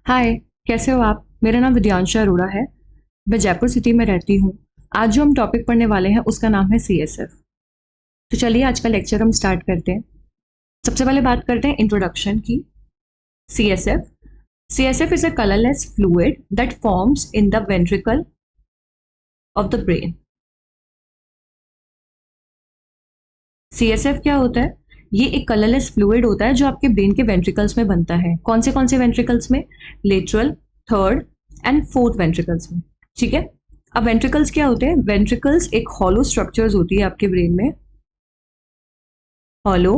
हाय। कैसे हो आप? मेरा नाम विद्यांशा अरोड़ा है। मैं जयपुर सिटी में रहती हूँ। आज जो हम टॉपिक पढ़ने वाले हैं उसका नाम है सीएसएफ। तो चलिए आज का लेक्चर हम स्टार्ट करते हैं। सबसे पहले बात करते हैं इंट्रोडक्शन की। CSF CSF is a colourless fluid that forms in the ventricle of the brain. CSF क्या होता है? ये एक कलरलेस फ्लूइड होता है जो आपके ब्रेन के वेंट्रिकल्स में बनता है। कौन से वेंट्रिकल्स में? Lateral, third and fourth ventricles में। ठीक है। अब वेंट्रिकल्स क्या होते हैं? वेंट्रिकल्स एक हॉलो स्ट्रक्चर्स होती है आपके ब्रेन में। हॉलो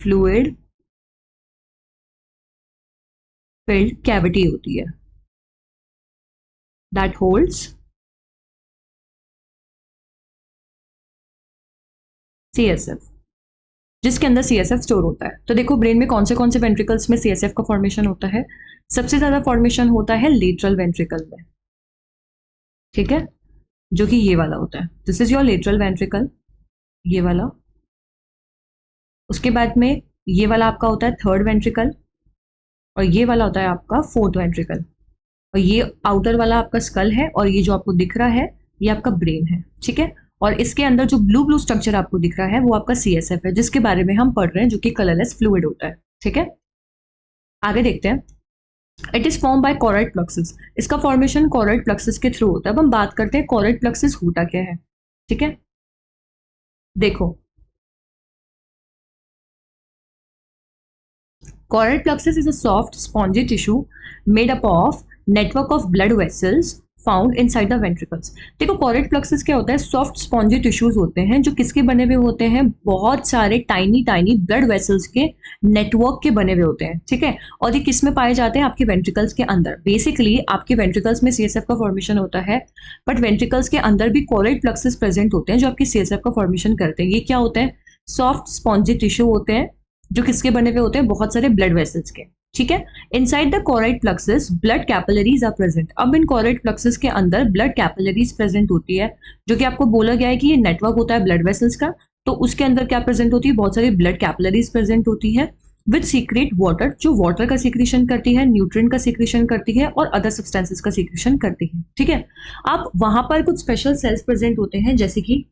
फ्लूइड फिल्ड कैविटी होती है दैट होल्ड्स सीएसएफ, जिसके अंदर सीएसएफ स्टोर होता है। तो देखो ब्रेन में कौन से वेंट्रिकल्स में सीएसएफ का फॉर्मेशन होता है? सबसे ज्यादा फॉर्मेशन होता है लेटरल वेंट्रिकल में। ठीक है, जो कि ये वाला होता है। This is your lateral ventricle, ये वाला। उसके बाद में ये वाला आपका होता है थर्ड वेंट्रिकल, और ये वाला होता है आपका फोर्थ वेंट्रिकल। और ये आउटर वाला आपका स्कल है, और ये जो आपको दिख रहा है ये आपका ब्रेन है। ठीक है। और इसके अंदर जो ब्लू ब्लू स्ट्रक्चर आपको दिख रहा है वो आपका सीएसएफ है, जिसके बारे में हम पढ़ रहे हैं, जो कि कलरलेस फ्लूइड होता है। ठीक है, आगे देखते हैं। It is form by choroid plexus. इसका फॉर्मेशन कॉर्ड प्लक्सिस के थ्रू होता है। अब हम बात करते हैं कॉर्ड प्लक्सिस होता क्या है। ठीक है, देखो choroid plexus is a soft, spongy tissue made up of network of blood vessels found inside the ventricles. देखो choroid plexus क्या होता है? सॉफ्ट स्पॉन्जी टिश्यूज होते हैं जो किसके बने हुए होते हैं? बहुत सारे टाइनी टाइनी ब्लड वेसल्स के नेटवर्क के बने हुए होते हैं। ठीक है, और ये किस में पाए जाते हैं? आपके वेंट्रिकल्स के अंदर। बेसिकली आपके वेंट्रिकल्स में सीएसएफ का फॉर्मेशन होता है, बट वेंट्रिकल्स के अंदर भी choroid plexus प्रेजेंट होते हैं जो आपकी सीएसएफ का फॉर्मेशन करते हैं। ये क्या होते हैं? सॉफ्ट स्पॉन्जी टिश्यू होते हैं जो किसके बने हुए होते हैं? बहुत सारे ब्लड वेसल्स के। ठीक है, inside the cord plexus blood capillaries are present. अब इन कॉर्ड प्लक्सस के अंदर ब्लड कैपिलरीज प्रेजेंट होती है, जो कि आपको बोला गया है कि ये नेटवर्क होता है ब्लड वेसल्स का। तो उसके अंदर क्या प्रेजेंट होती है? बहुत सारी ब्लड कैपिलरीज प्रेजेंट होती है विद सीक्रेट वाटर, जो वाटर का सीक्रेशन करती है, न्यूट्रिएंट का सीक्रेशन करती है, और अदर सब्सटेंसेस का सीक्रेशन करती है। ठीक है, अब वहां पर कुछ स्पेशल सेल्स प्रेजेंट होते हैं, जैसे कि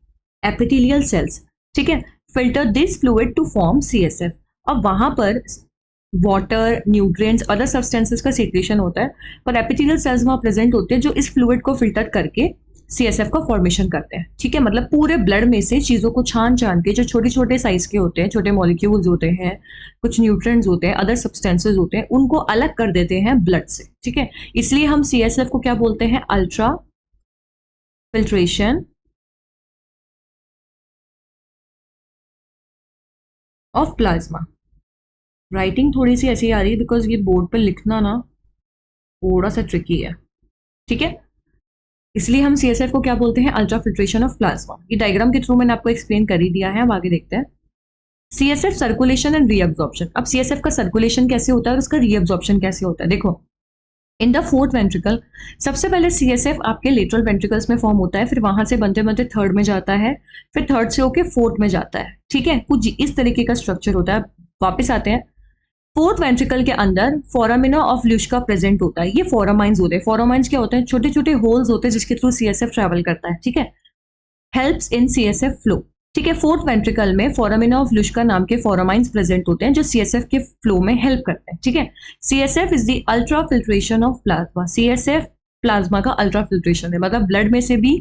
एपिथेलियल सेल्स। ठीक है, filter this fluid to form CSF. अब वहां पर वाटर, न्यूट्रिएंट्स, अदर सब्सटेंसेस का सीक्रेशन होता है, पर एपिथेलियल सेल्स वहां प्रेजेंट होते हैं जो इस फ्लूइड को फिल्टर करके सीएसएफ का फॉर्मेशन करते हैं। ठीक है, मतलब पूरे ब्लड में से चीजों को छान छान के, जो छोटे छोटे साइज के होते हैं, छोटे मॉलिक्यूल्स होते हैं, कुछ न्यूट्रिएंट्स होते हैं, अदर सब्सटेंसेस होते हैं, उनको अलग कर देते हैं ब्लड से। ठीक है, इसलिए हम सीएसएफ को क्या बोलते हैं? Ultra filtration of plasma. Writing थोड़ी सी ऐसी आ रही है बिकॉज ये बोर्ड पर लिखना ना थोड़ा सा ट्रिकी है। ठीक है, इसलिए हम सीएसएफ को क्या बोलते हैं? Ultra filtration of plasma. ये डायग्राम के थ्रू मैंने आपको एक्सप्लेन कर ही दिया है। अब आगे देखते हैं सीएसएफ सर्कुलेशन एंड रीअब्जॉर्प्शन। अब सीएसएफ का सर्कुलेशन कैसे होता है और उसका रीअब्जॉर्प्शन कैसे होता है? देखो, इन द फोर्थ वेंट्रिकल सबसे पहले सीएसएफ आपके लेटरल वेंट्रिकल्स में फॉर्म होता है, फिर वहां से बनते बनते थर्ड में जाता है, फिर थर्ड से होके फोर्थ में जाता है। ठीक है, कुछ इस तरीके का स्ट्रक्चर होता है। वापस आते हैं, फोर्थ वेंट्रिकल के अंदर फोरामिना ऑफ ल्यूश्का प्रेजेंट होता है। ये फोरामाइंस होते हैं। फोरामाइंस क्या होते हैं? छोटे छोटे होल्स होते हैं जिसके थ्रू सीएसएफ ट्रैवल करता है। ठीक है, हेल्प्स इन सीएसएफ फ्लो। ठीक है, फोर्थ वेंट्रिकल में फोरामिना ऑफ ल्यूश्का नाम के फोरामाइंस प्रेजेंट होते हैं जो सीएसएफ के फ्लो में हेल्प करते हैं। ठीक है, CSF is the ultra filtration of plasma. CSF plasma का अल्ट्रा फिल्ट्रेशन है, मतलब ब्लड में से भी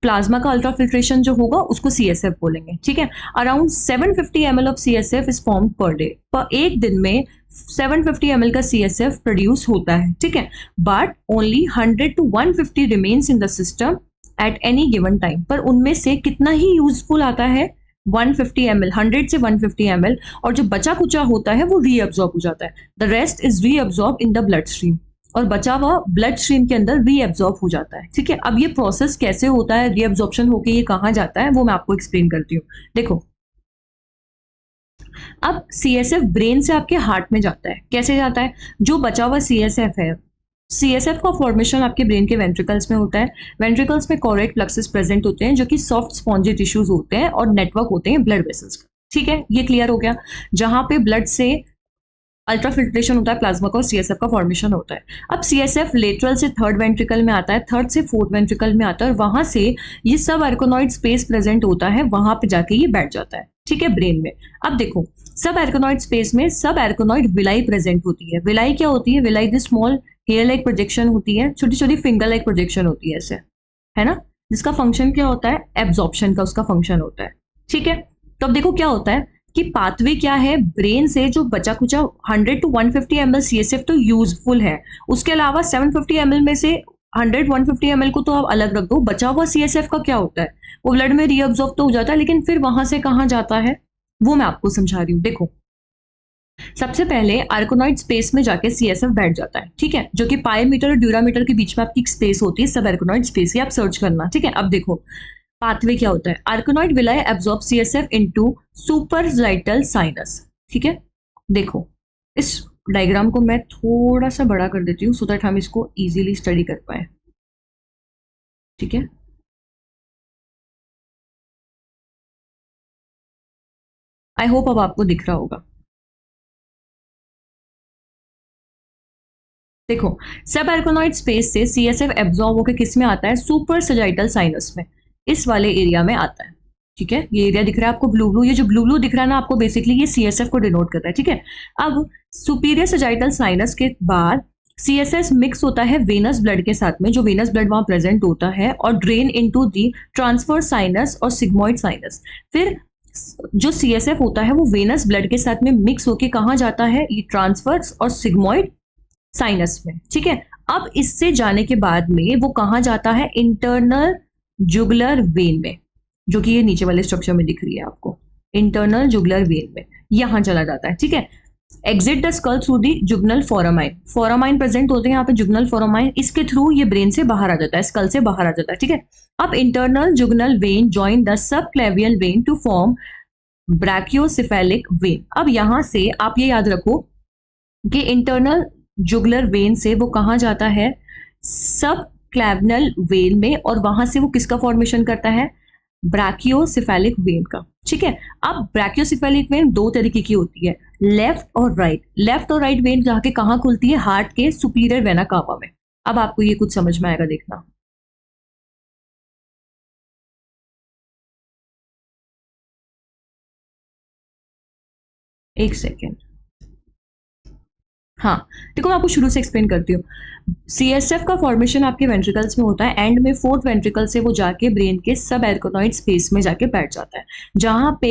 प्लाज्मा का अल्ट्रा फिल्ट्रेशन जो होगा उसको सीएसएफ बोलेंगे। ठीक है, around 750 ml of CSF is form per day. पर एक दिन में 750 ml का सीएसएफ प्रोड्यूस होता है। ठीक है, but only 100 to 150 remains in the system at any given time. पर उनमें से कितना ही यूजफुल आता है? 150 ml, 100 से 150 ml, और जो बचा कुचा होता है वो रीअब्जॉर्ब हो जाता है। The rest is reabsorb in the blood stream, और बचा हुआ ब्लड स्ट्रीम के अंदर रीअब्जॉर्ब हो जाता है। ठीक है, अब ये प्रोसेस कैसे होता है? रीअब्जॉर्प्शन होके ये कहाँ जाता है वो मैं आपको एक्सप्लेन करती हूँ। देखो, अब सीएसएफ ब्रेन से आपके हार्ट में जाता है। कैसे जाता है? जो बचा हुआ सीएसएफ है, सीएसएफ का फॉर्मेशन आपके ब्रेन के वेंट्रिकल्स में होता है। वेंट्रिकल्स में कॉर्ड प्लक्सस प्रेजेंट होते हैं जो कि सॉफ्ट स्पॉन्जी टिश्यूज होते हैं और नेटवर्क होते हैं ब्लड वेसल्स का। ठीक है, ये क्लियर हो गया। जहां पे ब्लड से अल्ट्राफिल्ट्रेशन होता है प्लाज्मा का और सीएसएफ का फॉर्मेशन होता है। अब सीएसएफ लेटरल से थर्ड वेंट्रिकल में आता है, थर्ड से फोर्थ वेंट्रिकल में आता है और वहां से ये सब आर्कोनॉइड स्पेस प्रेजेंट होता है, वहां पे जाके ये बैठ जाता है, ठीक है, ब्रेन में। अब देखो सब आर्कोनॉइड स्पेस में सब आर्कोनॉइड विलाई प्रेजेंट होती है। विलाई क्या होती है? Villi the small hair like projection होती है, छोटी छोटी फिंगर लाइक प्रोजेक्शन होती है ऐसे, है ना, जिसका फंक्शन क्या होता है? एब्जॉर्प्शन का उसका फंक्शन होता है, ठीक है। तो अब देखो क्या होता है कि पाथवे क्या है, ब्रेन से जो बचा कुचा 100 to 150 ml सीएसएफ तो यूजफुल है, उसके अलावा 750 ml में से 100-150 ml को तो आप अलग रख दो, बचा हुआ सीएसएफ का क्या होता है? वो ब्लड में रीअब्जॉर्ब तो हो जाता है, लेकिन फिर वहां से कहाँ जाता है वो मैं आपको समझा रही हूँ। देखो सबसे पहले आर्कोनॉइड स्पेस में जाके सीएसएफ बैठ जाता है, ठीक है, जो कि पायोमीटर और ड्यूरामीटर के बीच में आपकी स्पेस होती है, सब आर्कोनॉइड स्पेस ही आप सर्च करना, ठीक है। अब देखो पाथवे क्या होता है, arachnoid villi absorb CSF into super sagittal sinus, ठीक है। देखो इस डायग्राम को मैं थोड़ा सा बड़ा कर देती हूँ सो दैट हम इसको इजीली स्टडी कर पाए, ठीक है। आई होप अब आपको दिख रहा होगा। देखो सब आर्कोनॉइड स्पेस से सीएसएफ एब्जॉर्ब होकर किस में आता है? सुपर सजाइटल साइनस में, इस वाले एरिया में आता है, ठीक है। ये एरिया दिख रहा है आपको ब्लू ब्लू, ये जो ब्लू ब्लू दिख रहा है ना आपको, बेसिकली ये सीएसएफ को डिनोट करता है, ठीक है। अब सुपीरियर सजाइटल साइनस के बाद सीएसएफ मिक्स होता है वेनस ब्लड के साथ में, जो वेनस ब्लड वहां प्रेजेंट होता है, और drain into the transverse sinus और सिग्मोइड साइनस। फिर जो सीएसएफ होता है वो वेनस ब्लड के साथ में मिक्स होके कहाँ जाता है? ये ट्रांसफर्स और सिग्मोइड साइनस में, ठीक है। अब इससे जाने के बाद में वो कहाँ जाता है? इंटरनल जुगुलर वेन में, जो कि ये नीचे वाले स्ट्रक्चर में दिख रही है आपको, इंटरनल जुगुलर वेन में यहां चला जाता है, ठीक है। Exit the skull through the jugular foramen, foramen present होते हैं यहाँ पे, जुगनल फोरामाइन, इसके थ्रू ये ब्रेन से बाहर आ जाता है, स्कल से बाहर आ जाता है, ठीक है। अब internal jugular vein join the subclavian vein to form brachiocephalic vein. अब यहां से आप ये याद रखो कि इंटरनल जुगुलर वेन से वो कहाँ जाता है? सब क्लेविनल वेन में, और वहां से वो किसका फॉर्मेशन करता है? ब्रैकियोसेफेलिक वेन का, ठीक है। अब ब्रैकियोसेफेलिक वेन दो तरीके की होती है, लेफ्ट और राइट। लेफ्ट और राइट वेन जाके कहाँ खुलती है? हार्ट के सुपीरियर वेना कावा में। अब आपको ये कुछ समझ में आएगा, देखना। एक सेकेंड, हाँ देखो मैं आपको शुरू से एक्सप्लेन करती हूँ। सीएसएफ का फॉर्मेशन आपके वेंट्रिकल्स में होता है, एंड में फोर्थ वेंट्रिकल से वो जाके ब्रेन के सब एर्कोनॉइड स्पेस में जाके बैठ जाता है, जहां पे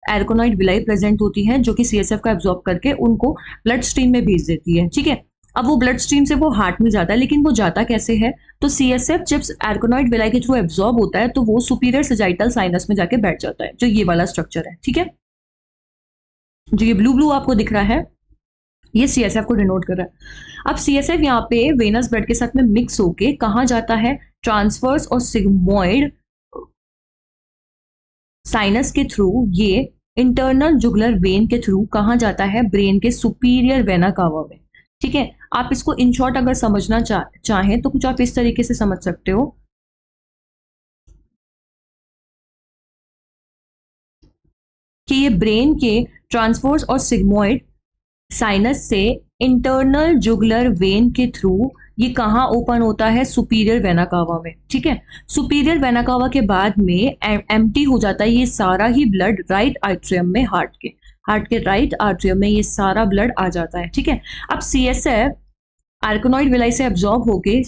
एर्कोनॉइड विलाई प्रेजेंट होती है, जो कि सीएसएफ का एब्जॉर्ब करके उनको ब्लड स्ट्रीम में भेज देती है, ठीक है। अब वो ब्लड स्ट्रीम से वो हार्ट में जाता है, लेकिन वो जाता कैसे है? तो सीएसएफ जब एर्कोनॉइड विलाई के थ्रू एब्जॉर्ब होता है तो वो सुपीरियर सजाइटल साइनस में जाके बैठ जाता है, जो ये वाला स्ट्रक्चर है, ठीक है। जो ये ब्लू ब्लू आपको दिख रहा है ये सीएसएफ को डिनोट कर रहा है। अब सीएसएफ यहाँ पे वेनस ब्लड के साथ में मिक्स होके कहाँ जाता है? ट्रांसफर्स और सिग्मोइड साइनस के थ्रू ये इंटरनल जुगुलर वेन के थ्रू कहाँ जाता है? ब्रेन के सुपीरियर वेना कावा में, ठीक है। आप इसको इन शॉर्ट अगर समझना चाहें तो कुछ आप इस तरीके से समझ सकते हो कि ये ब्रेन के ट्रांसफर्स और सिग्मोइड साइनस से इंटरनल जुगुलर वेन के थ्रू ये कहाँ ओपन होता है? सुपीरियर वेना कावा में, ठीक है। सुपीरियर वेना कावा के बाद में एम्प्टी हो जाता है ये सारा ही ब्लड राइट आर्ट्रियम में, हार्ट के राइट आर्ट्रियम में ये सारा ब्लड आ जाता है, ठीक है। अब सीएसएफ आर्कोनॉइड विलाई से एब्जॉर्ब होके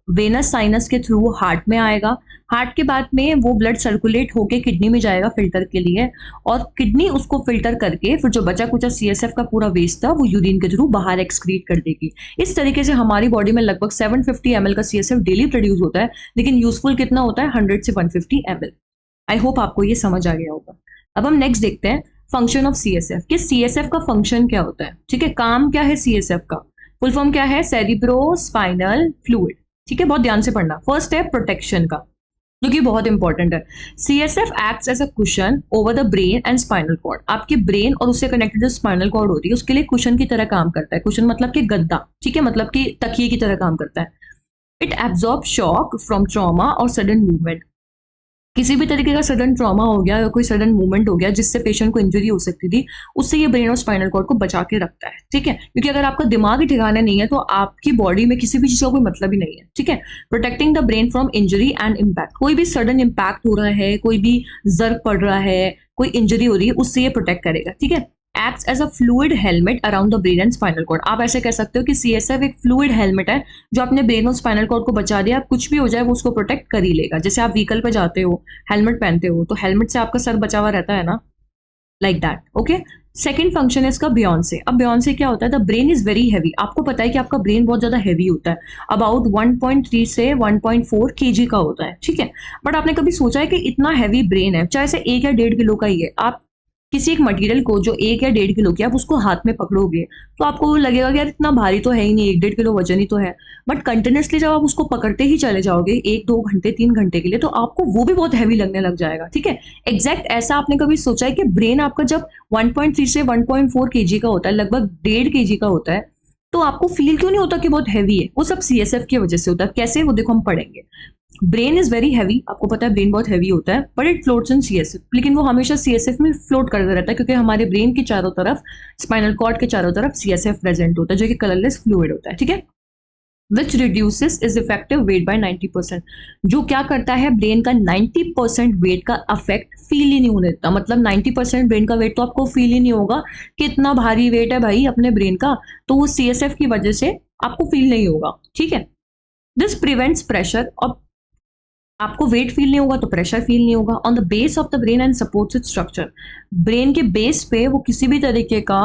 वेनस साइनस के थ्रू हार्ट में आएगा, हार्ट के बाद में वो ब्लड सर्कुलेट होके किडनी में जाएगा फिल्टर के लिए, और किडनी उसको फिल्टर करके फिर जो बचा कुचा सीएसएफ का पूरा वेस्ट था वो यूरिन के थ्रू बाहर एक्सक्रीट कर देगी। इस तरीके से हमारी बॉडी में लगभग 750 ml का सीएसएफ डेली प्रोड्यूस होता है, लेकिन यूजफुल कितना होता है? 100 से 150 ml। आई होप आपको ये समझ आ गया होगा। अब हम नेक्स्ट देखते हैं फंक्शन ऑफ सीएसएफ, कि सीएसएफ का फंक्शन क्या होता है, ठीक है। काम क्या है सीएसएफ का? फुल फॉर्म क्या है? सेरिब्रो स्पाइनल फ्लूइड, ठीक है। बहुत ध्यान से पढ़ना। फर्स्ट है प्रोटेक्शन का, जो कि बहुत इंपॉर्टेंट है। CSF acts as a cushion over the brain and spinal cord. आपके ब्रेन और उससे कनेक्टेड जो स्पाइनल कॉर्ड होती है उसके लिए कुशन की तरह काम करता है। कुशन मतलब कि गद्दा, ठीक है, मतलब कि तकिए की तरह काम करता है। It absorb shock from trauma और सडन मूवमेंट। किसी भी तरीके का सडन ट्रॉमा हो गया या कोई सडन मूवमेंट हो गया जिससे पेशेंट को इंजरी हो सकती थी, उससे ये ब्रेन और स्पाइनल कॉर्ड को बचा के रखता है, ठीक है? क्योंकि अगर आपका दिमाग ही ठिकाने नहीं है तो आपकी बॉडी में किसी भी चीज का कोई मतलब ही नहीं है, ठीक है? Protecting the brain from injury and impact, कोई भी सडन इम्पैक्ट हो रहा है, कोई भी जर्क पड़ रहा है, कोई इंजरी हो रही है, उससे ये प्रोटेक्ट करेगा, ठीक है? Acts as a fluid helmet around the brain and spinal cord. आप ऐसे कह सकते हो कि सीएसएफ एक फ्लूइड हेलमेट है जो अपने ब्रेन और स्पाइनल कॉर्ड को बचा दिया, आप कुछ भी हो जाए वो उसको प्रोटेक्ट कर ही लेगा। जैसे आप व्हीकल पे जाते हो, हेलमेट पहनते हो, तो हेलमेट से आपका सर बचा हुआ रहता है ना, like that, okay? Second function है इसका बियॉन्से। अब बियॉन्से क्या होता है? The brain is very heavy. आपको पता है कि आपका ब्रेन बहुत ज्यादा हैवी होता है, अबाउट 1.3 से 1.4 kg का होता है, ठीक है? बट आपने कभी सोचा है कि इतना हैवी ब्रेन है, चाहे से 1 या 1.5 किलो का ही है, आप किसी एक मटेरियल को जो 1 या 1.5 किलो की, आप उसको हाथ में पकड़ोगे तो आपको लगेगा कि यार इतना भारी तो है ही नहीं, 1-1.5 किलो वजन ही तो है। बट कंटिन्यूसली जब आप उसको पकड़ते ही चले जाओगे 1-2 घंटे 3 घंटे के लिए, तो आपको वो भी बहुत हैवी लगने लग जाएगा, ठीक है? एग्जैक्ट ऐसा आपने कभी सोचा है कि ब्रेन आपका जब 1.3 से 1.4 kg का होता है, लगभग 1.5 kg का होता है, तो आपको फील क्यों नहीं होता कि बहुत हैवी है? वो सब सीएसएफ की वजह से होता है। कैसे, वो देखो हम पढ़ेंगे। ब्रेन इज वेरी हैवी, आपको पता है ब्रेन बहुत हैवी होता है, but it floats in CSF, लेकिन वो हमेशा सीएसएफ में फ्लोट करता रहता है क्योंकि हमारे ब्रेन के चारों तरफ, स्पाइनल कॉर्ड के चारों तरफ सीएसएफ प्रेजेंट होता है जो कि कलरलेस फ्लूइड होता है, ठीक है? Which reduces is effective weight by 90%, जो क्या करता है ब्रेन का 90% वेट का अफेक्ट फील ही नहीं होने देता। मतलब 90% ब्रेन का वेट तो आपको फील ही नहीं होगा कि इतना भारी वेट है भाई अपने ब्रेन का, तो वो सीएसएफ की वजह से आपको फील नहीं होगा, ठीक है? दिस प्रिवेंट्स प्रेशर, और आपको वेट फील नहीं होगा तो प्रेशर फील नहीं होगा, on the base of the brain and supports its structure, brain के बेस पे वो किसी भी तरीके का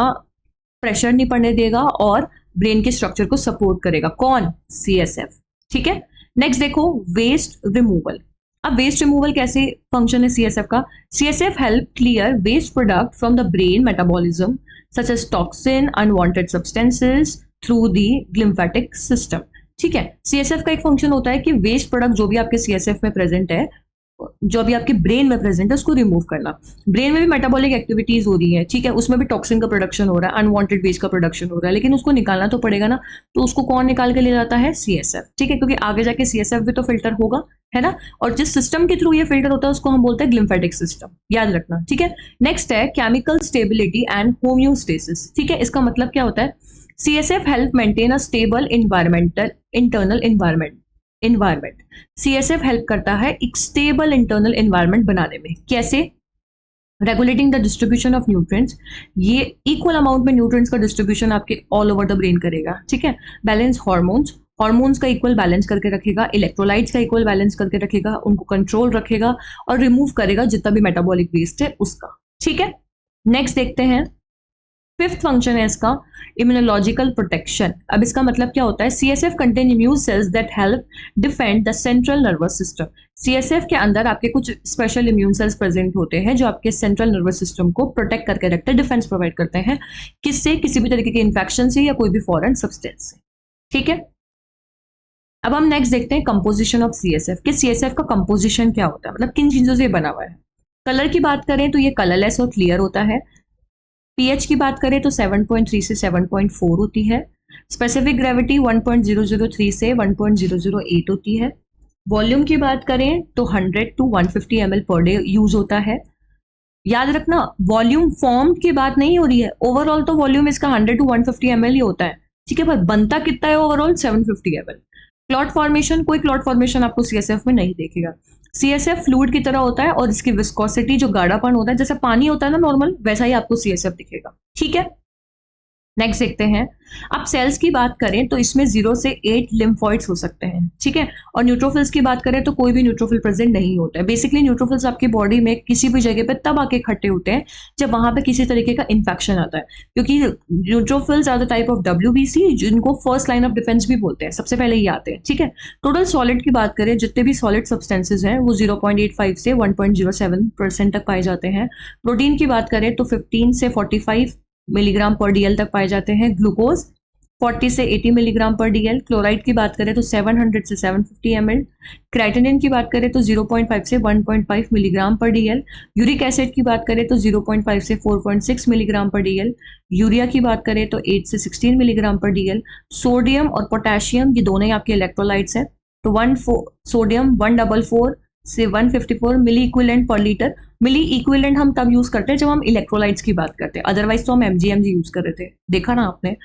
प्रेशर नहीं पड़ने देगा और ब्रेन के स्ट्रक्चर को सपोर्ट करेगा। कौन? सीएसएफ, ठीक है? नेक्स्ट देखो, वेस्ट रिमूवल। अब वेस्ट रिमूवल कैसे फंक्शन है सीएसएफ का? CSF help clear waste product from the brain metabolism such as toxin, unwanted substances through the lymphatic system, ठीक है? सीएसएफ का एक फंक्शन होता है कि वेस्ट प्रोडक्ट जो भी आपके सीएसएफ में प्रेजेंट है, जो भी आपके ब्रेन में प्रेजेंट है, उसको रिमूव करना। ब्रेन में भी मेटाबॉलिक एक्टिविटीज हो रही है, ठीक है? उसमें भी टॉक्सिन का प्रोडक्शन हो रहा है, अनवांटेड वेस्ट का प्रोडक्शन हो रहा है, लेकिन उसको निकालना तो पड़ेगा ना, तो उसको कौन निकाल के ले जाता है? सीएसएफ, ठीक है? क्योंकि आगे जाके सीएसएफ भी तो फिल्टर होगा, है ना? और जिस सिस्टम के थ्रू ये फिल्टर होता है उसको हम बोलते हैं ग्लिम्फेटिक सिस्टम, याद रखना, ठीक है? नेक्स्ट है केमिकल स्टेबिलिटी एंड होम्योस्टेसिस, ठीक है? इसका मतलब क्या होता है? CSF help maintain a stable internal environment. CSF help करता है एक स्टेबल इंटरनल एनवायरनमेंट बनाने में। कैसे? Regulating the distribution of nutrients, ये इक्वल अमाउंट में न्यूट्रिएंट्स का डिस्ट्रीब्यूशन आपके ऑल ओवर द ब्रेन करेगा, ठीक है? बैलेंस हॉर्मोन्स का इक्वल बैलेंस करके रखेगा, इलेक्ट्रोलाइट्स का इक्वल बैलेंस करके रखेगा, उनको कंट्रोल रखेगा और रिमूव करेगा जितना भी मेटाबॉलिक वेस्ट है उसका, ठीक है? नेक्स्ट देखते हैं, फिफ्थ फंक्शन है इसका इम्यूनोलॉजिकल प्रोटेक्शन। अब इसका मतलब क्या होता है? CSF contain immune cells that help defend the central nervous system. CSF के अंदर आपके कुछ स्पेशल इम्यून सेल्स प्रेजेंट होते हैं जो आपके सेंट्रल नर्वस सिस्टम को प्रोटेक्ट करके रखते हैं, डिफेंस प्रोवाइड करते हैं। किससे? किसी भी तरीके के इन्फेक्शन से या कोई भी फॉरेन सब्सटेंस से, ठीक है? अब हम नेक्स्ट देखते हैं कंपोजिशन ऑफ सीएसएफ, कि सीएसएफ का कंपोजिशन क्या होता है, मतलब किन चीजों से बना हुआ है। कलर की बात करें तो ये कलरलेस और क्लियर होता है। पीएच की बात करें तो 7.3 से 7.4 होती है। स्पेसिफिक ग्रेविटी 1.003 से 1.008 होती है। वॉल्यूम की बात करें तो 100 to 150 ml per day use होता है। याद रखना, वॉल्यूम फॉर्म की बात नहीं हो रही है, ओवरऑल तो वॉल्यूम इसका 100 to 150 ml ही होता है, ठीक है? पर बनता कितना है ओवरऑल? 750 ml। क्लॉट फॉर्मेशन, कोई क्लॉट फॉर्मेशन आपको सीएसएफ में नहीं देखेगा। सीएसएफ फ्लूइड की तरह होता है और इसकी विस्कोसिटी, जो गाढ़ापन होता है, जैसे पानी होता है ना नॉर्मल, वैसा ही आपको सीएसएफ दिखेगा, ठीक है? नेक्स्ट देखते हैं, अब सेल्स की बात करें तो इसमें 0 से 8 लिम्फॉइड्स हो सकते हैं, ठीक है? और न्यूट्रोफिल्स की बात करें तो कोई भी न्यूट्रोफिल प्रेजेंट नहीं होता है। बेसिकली न्यूट्रोफिल्स आपकी बॉडी में किसी भी जगह पे तब आके इकट्ठे होते हैं जब वहां पे किसी तरीके का इन्फेक्शन आता है, क्योंकि neutrophils are the type of WBC जिनको फर्स्ट लाइन ऑफ डिफेंस भी बोलते हैं, सबसे पहले ये आते हैं, ठीक है? टोटल सॉलिड की बात करें, जितने भी सॉलिड सब्सटेंसेज हैं वो 0.85 से 1.07% तक पाए जाते हैं। प्रोटीन की बात करें तो 15 से 45 मिलीग्राम पर DL तक पाए जाते हैं। ग्लूकोज 40 से 80 मिलीग्राम पर DL। क्लोराइड की बात करें तो 700 से 750 ml। क्राइटेनिन की बात करें तो 0.5 से 1.5 मिलीग्राम पर DL। यूरिक एसिड की बात करें तो 0.5 से 4.6 मिलीग्राम पर DL। यूरिया की बात करें तो 8 से 16 मिलीग्राम पर DL। सोडियम और पोटेशियम, ये दोनों ही आपके इलेक्ट्रोलाइट्स हैं, तो सोडियम 144 से 154 मिली इक्विवेलेंट पर लीटर। मिली इक्विवेलेंट हम तब यूज करते हैं जब हम इलेक्ट्रोलाइट्स की बात करते हैं, अदरवाइज तो हम mg यूज कर रहे थे, देखा ना आपने।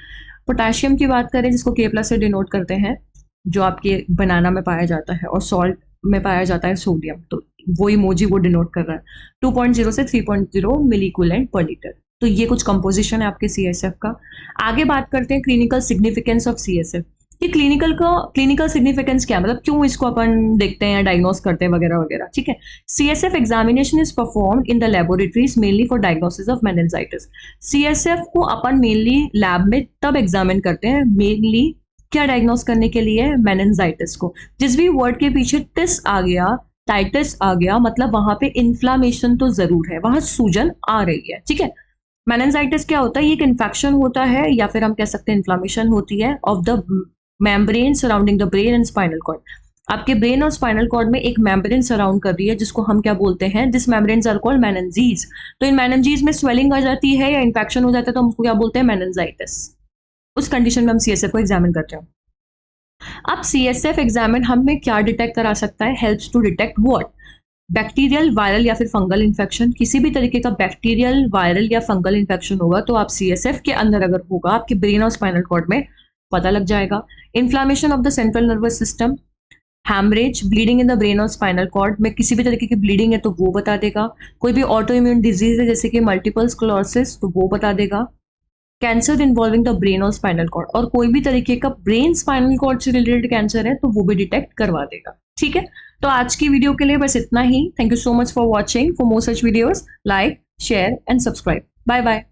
पोटेशियम की बात करें जिसको K+ से डिनोट करते हैं, जो आपके बनाना में पाया जाता है, और सॉल्ट में पाया जाता है सोडियम, तो वो इमोजी वो डिनोट कर रहा है 2.0 से 3.0 मिली इक्विवेलेंट पर लीटर। तो ये कुछ कंपोजिशन है आपके CSF का। आगे बात करते हैं क्लिनिकल सिग्निफिकेंस ऑफ CSF। कि क्लिनिकल सिग्निफिकेंस क्या है, मतलब क्यों इसको अपन देखते हैं, डायग्नोस करते हैं वगैरह वगैरह, ठीक है। CSF examination is perform in the laboratories mainly for diagnosis of meningitis. CSF को अपन मेनली लैब में तब एग्जामिन करते हैं, मेनली क्या डायग्नोस करने के लिए, मेनिंजाइटिस को। जिस भी वर्ड के पीछे टिस आ गया, टाइटिस आ गया, मतलब वहां पे इन्फ्लामेशन तो जरूर है, वहां सूजन आ रही है, ठीक है। मेनिंजाइटिस क्या होता है, ये एक इन्फेक्शन होता है, या फिर हम कह सकते हैं इन्फ्लामेशन होती है of the membrane surrounding the brain and spinal cord. आपके ब्रेन और स्पाइनल कॉर्ड में एक मेम्ब्रेन सराउंड कर रही है, जिसको हम क्या बोलते हैं, this membranes are called meninges. तो इन मेनिंजीज में स्वेलिंग आ जाती है या इन्फेक्शन हो जाता है, तो हम उसको क्या बोलते हैं, मेनिंजाइटिस। उस कंडीशन में हम CSF को एग्जामिन करते हैं। अब CSF एग्जामिन हमें क्या डिटेक्ट करा सकता है, helps to detect what, bacterial, viral या फिर फंगल इन्फेक्शन। किसी भी तरीके का बैक्टीरियल, वायरल या फंगल इन्फेक्शन होगा तो आप CSF के अंदर अगर होगा, आपके ब्रेन और स्पाइनल कॉर्ड में पता लग जाएगा। Inflammation of the central nervous system, haemorrhage, bleeding in the brain और स्पाइनल कॉर्ड में किसी भी तरीके की ब्लीडिंग है तो वो बता देगा। कोई भी ऑटो इम्यून डिजीज है जैसे कि मल्टीपल स्क्लेरोसिस तो वो बता देगा। कैंसर इन्वॉल्विंग द ब्रेन और स्पाइनल कॉर्ड, और कोई भी तरीके का ब्रेन स्पाइनल कॉर्ड से रिलेटेड कैंसर है तो वो भी डिटेक्ट करवा देगा, ठीक है। तो आज की वीडियो के लिए बस इतना ही। Thank you so much for watching. For more such videos like, share and subscribe. Bye bye.